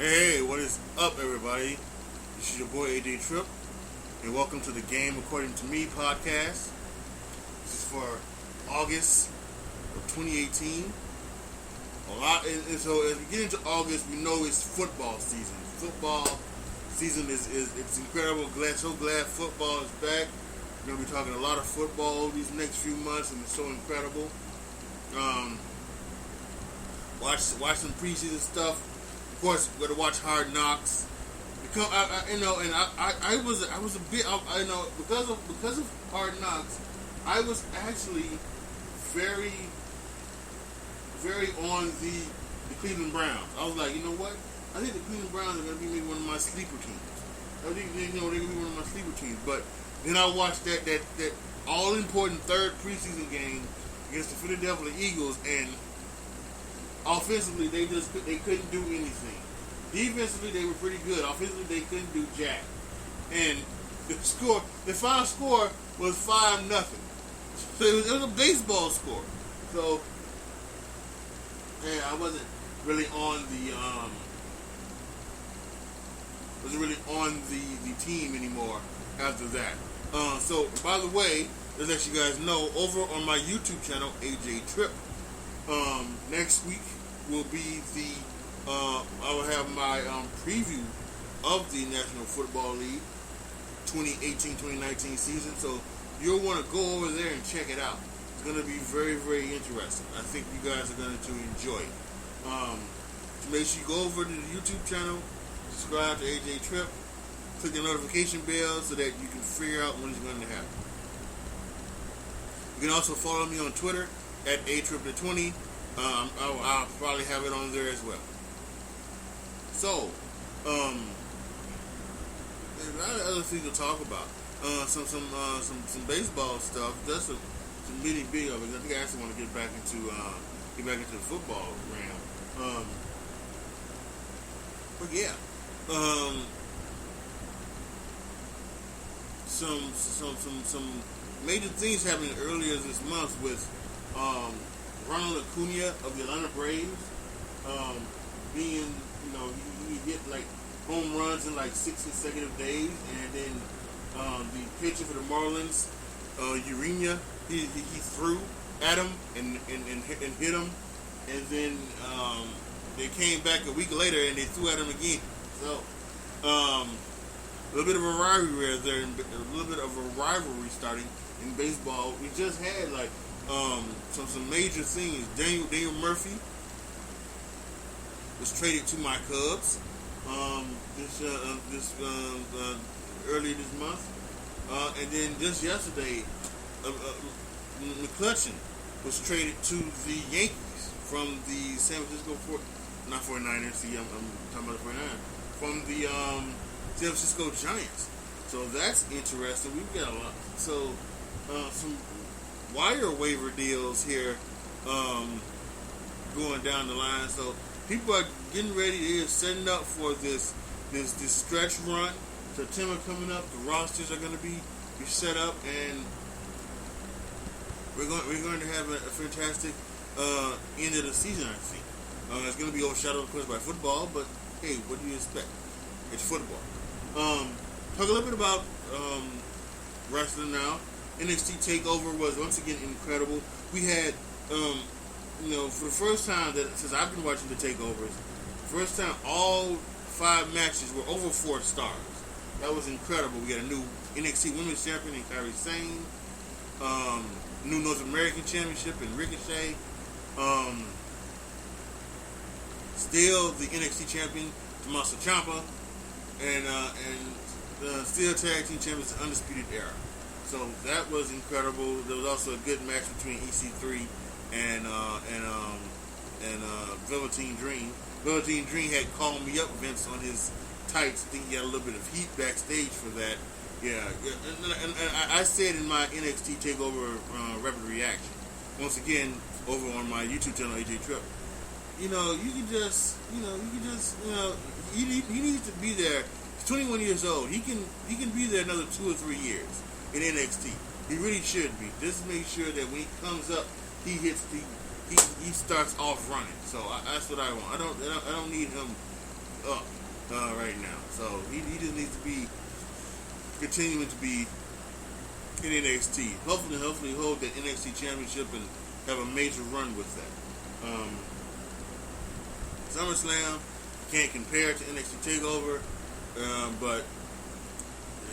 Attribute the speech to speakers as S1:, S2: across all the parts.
S1: Hey, what is up, everybody? This is your boy AJ Trip, and welcome to the Game According to Me podcast. This is for August of 2018. And so as we get into August, we know it's football season. Football season is it's incredible. So glad football is back. We're gonna be talking a lot of football these next few months, and it's so incredible. Watch some preseason stuff. Of course, we're gonna watch Hard Knocks. Because I was a bit because of Hard Knocks, I was actually very on the Cleveland Browns. I was like, you know what? I think the Cleveland Browns are gonna be maybe one of my sleeper teams. I think they're gonna be one of my sleeper teams. But then I watched that all important third preseason game against the Philadelphia Eagles, and offensively, they couldn't do anything. Defensively, they were pretty good. Offensively, they couldn't do jack. And the final score was 5-0. So it was a baseball score. So, yeah, I wasn't really on the team anymore after that. So, by the way, let's let you guys know, over on my YouTube channel, AJ Trip, next week will be I will have my preview of the National Football League 2018-2019 season. So you'll want to go over there and check it out. It's going to be very, very interesting. I think you guys are going to enjoy it. So make sure you go over to the YouTube channel, subscribe to AJ Trip, click the notification bell so that you can figure out when it's going to happen. You can also follow me on Twitter at ATriplet20. I'll probably have it on there as well. So, there's a lot of other things to talk about. Some baseball stuff. That's some really big of it. I think I actually want to get back into the football realm. But yeah, some major things happening earlier this month with Ronald Acuna of the Atlanta Braves being, he hit like home runs in like 6 consecutive days, and then the pitcher for the Marlins, Urena, he threw at him and hit him, and then they came back a week later and they threw at him again. So a little bit of a rivalry there, a little bit of a rivalry starting in baseball. We just had like some major things. Daniel Murphy was traded to my Cubs earlier this month, and then just yesterday, McCutchen was traded to the Yankees from the San Francisco 49ers. See, I'm talking about the 49ers from the San Francisco Giants. So that's interesting. We've got a lot. So some wire waiver deals here going down the line. So people are getting ready. They're setting up for this stretch run. September coming up. The rosters are going to be set up, and we're going to have a fantastic end of the season, I think. It's going to be overshadowed, of course, by football, but hey, what do you expect? It's football. Talk a little bit about wrestling now. NXT TakeOver was once again incredible. We had, for the first time since I've been watching the takeovers, first time all 5 matches were over 4 stars. That was incredible. We got a new NXT Women's Champion in Kairi Sane, new North American Championship in Ricochet, still the NXT Champion Tommaso Ciampa, and still Tag Team Champions Undisputed Era. So that was incredible. There was also a good match between EC3 and Velveteen Dream. Velveteen Dream had called me up, Vince, on his tights. I think he had a little bit of heat backstage for that. Yeah. And I said in my NXT TakeOver Rapid Reaction, once again over on my YouTube channel AJ Trip, he needs to be there. He's 21 years old. He can be there another 2 or 3 years in NXT. He really should be. Just make sure that when he comes up, he starts off running. So that's what I want. I don't need him up right now. So he just needs to be continuing to be in NXT. Hopefully hold that NXT championship and have a major run with that. SummerSlam can't compare to NXT Takeover, but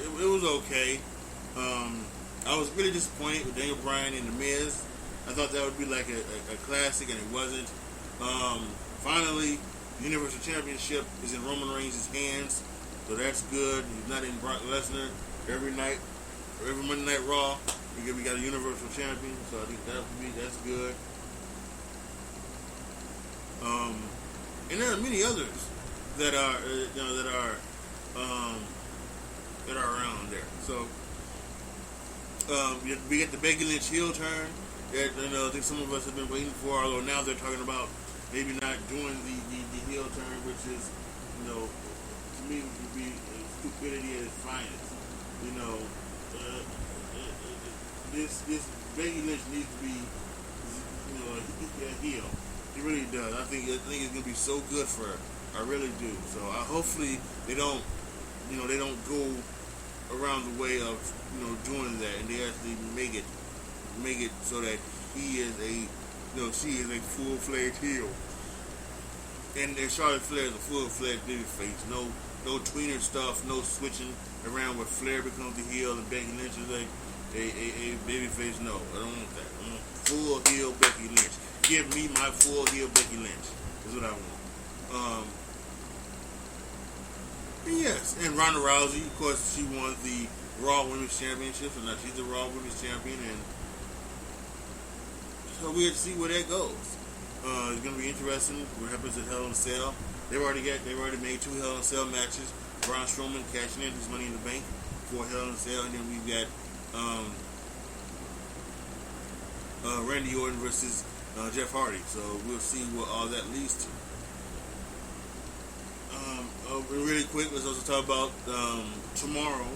S1: it was okay. I was really disappointed with Daniel Bryan and The Miz. I thought that would be like a classic, and it wasn't. Finally, the Universal Championship is in Roman Reigns' hands, so that's good. He's not in Brock Lesnar every night, or every Monday Night Raw. We got a Universal Champion, so I think that's good. And there are many others that are around there. So we get the Becky Lynch heel turn that I think some of us have been waiting for. Although now they're talking about maybe not doing the heel turn, which is, to me would be stupidity at its finest. This Becky Lynch needs to be a heel. It really does. I think it's gonna be so good for her. I really do. So hopefully they don't go around the way of doing that, and they actually make it so that she is a full-fledged heel, and Charlotte Flair is a full-fledged babyface. No tweener stuff, no switching around where Flair becomes the heel and Becky Lynch is a babyface. No, I don't want that. I want full heel Becky Lynch. Give me my full heel Becky Lynch. Is what I want. And yes, and Ronda Rousey, of course, she won the Raw Women's Championship, so now she's the Raw Women's Champion, and so we have to see where that goes. It's going to be interesting what happens at Hell in a Cell. They've already made 2 Hell in a Cell matches. Braun Strowman cashing in his Money in the Bank for Hell in a Cell, and then we've got Randy Orton versus Jeff Hardy. So we'll see what all that leads to. Really quick, let's also talk about tomorrow,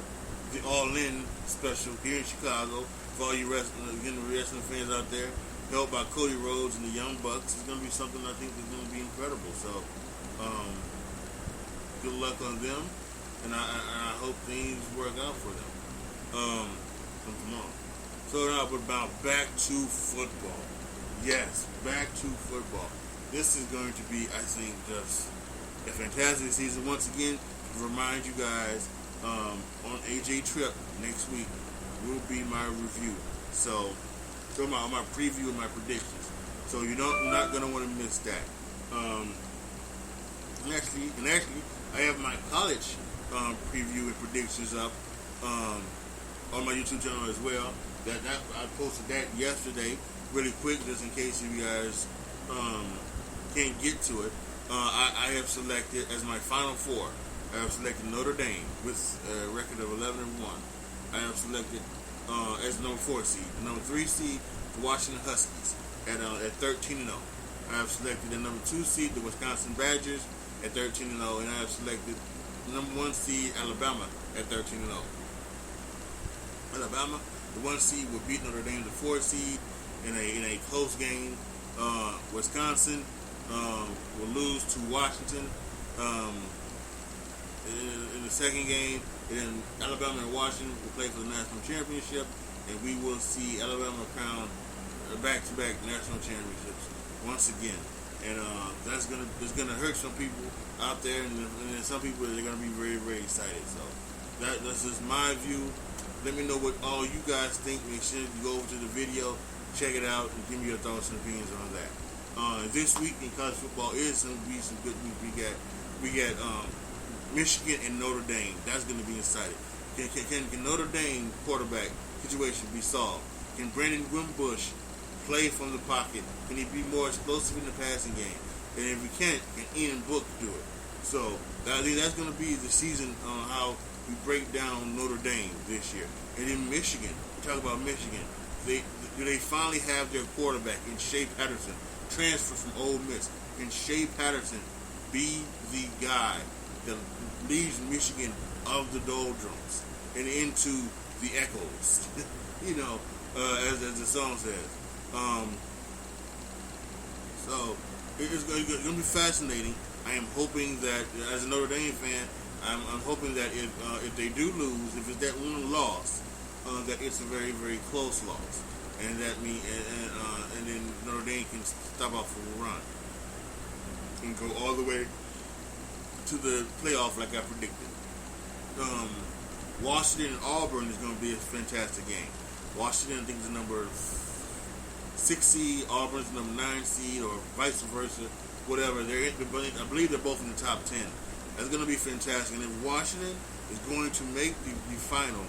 S1: the All In special here in Chicago for all you wrestling fans out there, held by Cody Rhodes and the Young Bucks. It's going to be something I think is going to be incredible. So good luck on them, and I hope things work out for them from tomorrow. So now, but about back to football. Yes, back to football. This is going to be, I think, just a fantastic season. Once again, to remind you guys, on AJ Trip next week will be my review. So my preview and my predictions. So you're not going to want to miss that. And actually, I have my college preview and predictions up on my YouTube channel as well. That I posted that yesterday, really quick, just in case you guys can't get to it. I have selected as my final 4. I have selected Notre Dame with a record of 11-1. I have selected as the number 4 seed. The number 3 seed, the Washington Huskies at 13-0. I have selected the number 2 seed, the Wisconsin Badgers at 13-0, and I have selected the number 1 seed, Alabama at 13-0. Alabama, the 1 seed, will beat Notre Dame, the 4 seed, in a close game. Wisconsin will lose to Washington in the second game. And Alabama and Washington will play for the national championship, and we will see Alabama crown back-to-back national championships once again. And it's gonna hurt some people out there, and then some people are gonna be very, very excited. So that's just my view. Let me know what all you guys think. Make sure you go over to the video, check it out, and give me your thoughts and opinions on that. This week in college football is going to be some good news. We got Michigan and Notre Dame. That's going to be exciting. Can Notre Dame quarterback situation be solved? Can Brandon Wimbush play from the pocket? Can he be more explosive in the passing game? And if he can't, can Ian Book do it? So I think that's going to be the season on how we break down Notre Dame this year. And in Michigan, we talk about Michigan. Do they finally have their quarterback in Shea Patterson, transfer from Ole Miss? Can Shea Patterson be the guy that leads Michigan of the doldrums and into the echoes? As the song says. So it's going to be fascinating. I am hoping that, as a Notre Dame fan, I'm hoping that if they do lose, if it's that one loss, that it's a very, very close loss, and that and then Notre Dame can stop off for a run and go all the way to the playoff like I predicted. Washington and Auburn is going to be a fantastic game. Washington, I think, is the number 6 seed. Auburn's the number 9 seed, or vice versa, whatever. I believe they're both in the top 10. That's going to be fantastic. And if Washington is going to make the final,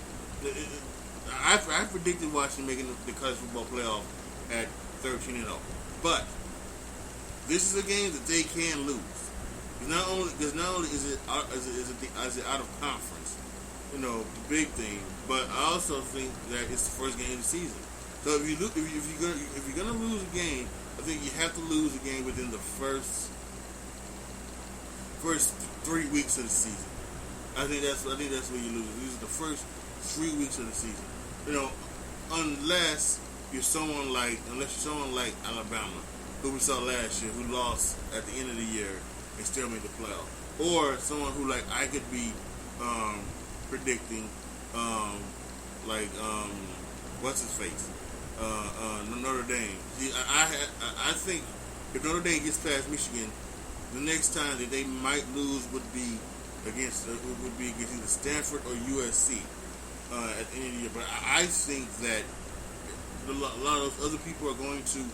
S1: I predicted Washington making the college football playoff at 13-0. But this is a game that they can lose. Not only is it out of conference, the big thing, but I also think that it's the first game of the season. So if you're gonna lose a game, I think you have to lose a game within the first 3 weeks of the season. I think that's where you lose. These are the first 3 weeks of the season. Unless you're someone like Alabama, who we saw last year, who lost at the end of the year and still made the playoff, or someone who I could be predicting, what's his face, Notre Dame. See, I think if Notre Dame gets past Michigan, the next time that they might lose would be against either Stanford or USC at the end of the year. But I think that a lot of those other people are going to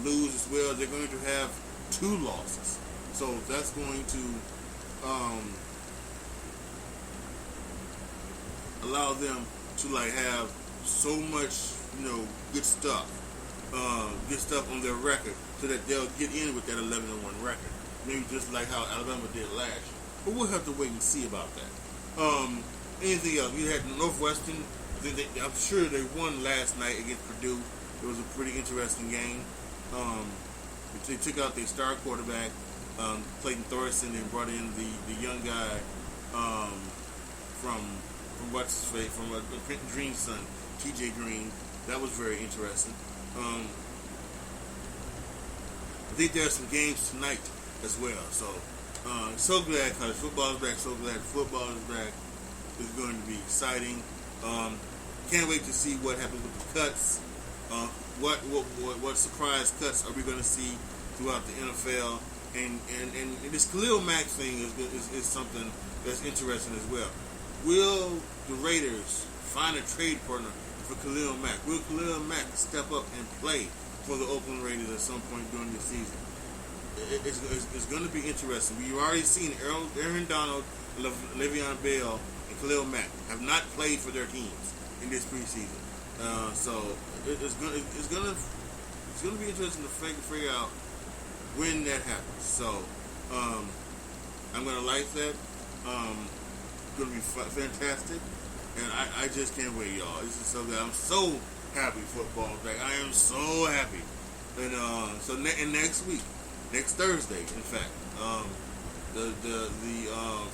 S1: lose as well. They're going to have 2 losses, so that's going to allow them to have so much good stuff on their record, so that they'll get in with that 11-1 record. Maybe just like how Alabama did last year. But we'll have to wait and see about that. Anything else? You had Northwestern. I'm sure they won last night against Purdue. It was a pretty interesting game. They took out their star quarterback, Clayton Thorson, and brought in the young guy from what's his face, from Quentin Green's son, T.J. Green. That was very interesting. I think there are some games tonight as well. So glad college football is back. So glad football is back. It's going to be exciting. Can't wait to see what happens with the cuts. What surprise cuts are we going to see throughout the NFL? And this Khalil Mack thing is something that's interesting as well. Will the Raiders find a trade partner for Khalil Mack? Will Khalil Mack step up and play for the Oakland Raiders at some point during the season? It's going to be interesting. We've already seen Aaron Donald, Le'Veon Bell, and Khalil Mack have not played for their teams in this preseason. So it's going to be interesting to figure out when that happens. So I'm going to like that. It's going to be fantastic, and I just can't wait, y'all. This is so good. I'm so happy football back. I am so happy. And so next week, next Thursday, in fact, the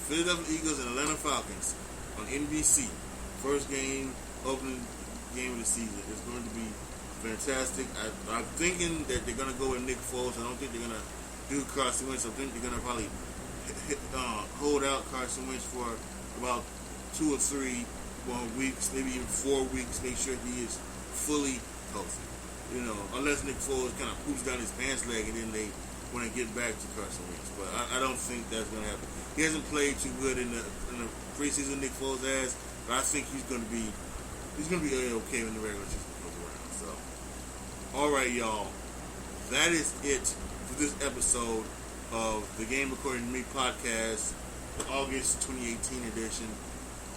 S1: Philadelphia Eagles and Atlanta Falcons on NBC. First game, opening game of the season. It's going to be fantastic. I'm thinking that they're going to go with Nick Foles. I don't think they're going to do Carson Wentz. I think they're going to probably hold out Carson Wentz for about 2 or 3 weeks, maybe even 4 weeks. Make sure he is fully healthy. Unless Nick Foles kind of poops down his pants leg and then they want to get back to Carson Wentz. But I don't think that's going to happen. He hasn't played too good in the preseason. Nick Foles has, but I think he's going to be okay when the regular season goes around. So, all right, y'all, that is it for this episode of the Game According to Me podcast, the August 2018 edition.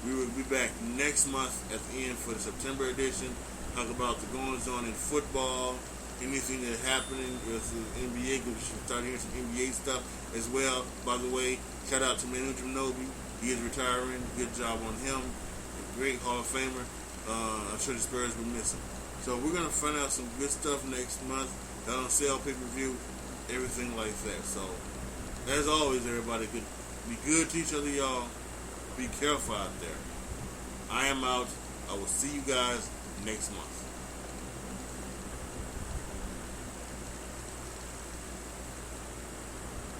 S1: We will be back next month at the end for the September edition. Talk about the goings on in football, anything that's happening with the NBA. We should start hearing some NBA stuff as well. By the way, shout out to Manu Ginobili. He is retiring. Good job on him. A great Hall of Famer. I'm sure the Spurs will miss him. So we're going to find out some good stuff next month. That on sale, pay-per-view, everything like that. So, as always, everybody, be good to each other, y'all. Be careful out there. I am out. I will see you guys next month.